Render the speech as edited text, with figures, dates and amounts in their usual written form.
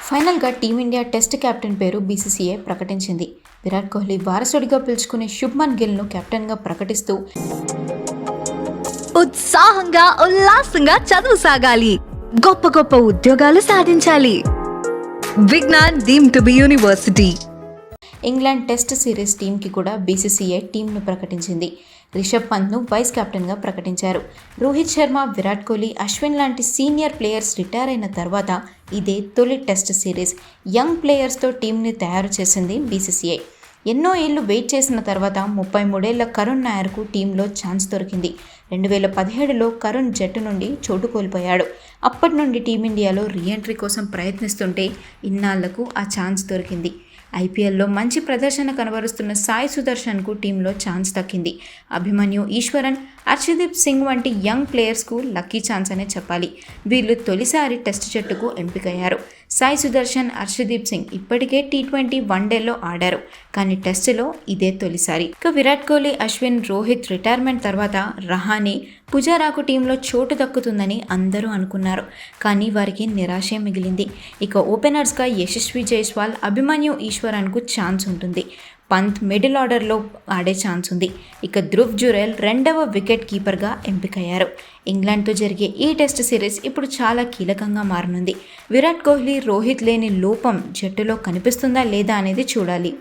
ఫైనల్గా team India test captain పేరు BCCI ప్రకటించింది. విరాట్ కోహ్లీ వారసుడిగా పిలుచుకునే శుభ్మన్ గిల్ను కెప్టెన్గా ప్రకటిస్తూ ఉత్సాహంగా ఉల్లాసంగా చదువు సాగాలి, గొప్ప గొప్ప ఉద్యోగాలు సాధించాలి. Vignan deemed to be university. England test series టీంకి కూడా బీసీసీఐ టీంను ప్రకటించింది. రిషబ్ పంత్ను వైస్ కెప్టెన్గా ప్రకటించారు. రోహిత్ శర్మ, విరాట్ కోహ్లీ, అశ్విన్ లాంటి సీనియర్ ప్లేయర్స్ రిటైర్ అయిన తర్వాత ఇదే తొలి టెస్ట్ సిరీస్. యంగ్ ప్లేయర్స్తో టీంని తయారు చేసింది బీసీసీఐ. ఎన్నో ఏళ్లు వెయిట్ చేసిన తర్వాత 33 ఏళ్ల కరుణ్ నాయర్కు టీంలో ఛాన్స్ దొరికింది. 2017లో కరుణ్ జట్టు నుండి చోటు కోల్పోయాడు. అప్పటి నుండి టీమిండియాలో రీఎంట్రీ కోసం ప్రయత్నిస్తుంటే ఇన్నాళ్లకు ఆ ఛాన్స్ దొరికింది. ఐపీఎల్లో మంచి ప్రదర్శన కనబరుస్తున్న సాయి సుదర్శన్కు టీంలో ఛాన్స్ దక్కింది. అభిమన్యు ఈశ్వరన్, హర్షదీప్ సింగ్ వంటి యంగ్ ప్లేయర్స్కు లక్కీ ఛాన్స్ అనే చెప్పాలి. వీళ్ళు తొలిసారి టెస్ట్ జట్టుకు ఎంపికయ్యారు. సాయి సుదర్శన్, హర్షదీప్ సింగ్ ఇప్పటికే T20 వన్డేలో ఆడారు, కానీ టెస్టులో ఇదే తొలిసారి. ఇక విరాట్ కోహ్లీ, అశ్విన్, రోహిత్ రిటైర్మెంట్ తర్వాత రహానే, పుజారాకు టీంలో చోటు దక్కుతుందని అందరూ అనుకున్నారు, కానీ వారికి నిరాశే మిగిలింది. ఇక ఓపెనర్స్గా యశస్వి జైస్వాల్, అభిమన్యు ఈశ్వరన్కు ఛాన్స్ ఉంటుంది. పంత్ మిడిల్ ఆర్డర్లో ఆడే ఛాన్స్ ఉంది. ఇక ధ్రువ్ జురేల్ రెండవ వికెట్ కీపర్గా ఎంపికయ్యారు. ఇంగ్లాండ్తో జరిగే ఈ టెస్ట్ సిరీస్ ఇప్పుడు చాలా కీలకంగా మారనుంది. విరాట్ కోహ్లీ, రోహిత్ లేని లోపం జట్టులో కనిపిస్తుందా లేదా అనేది చూడాలి.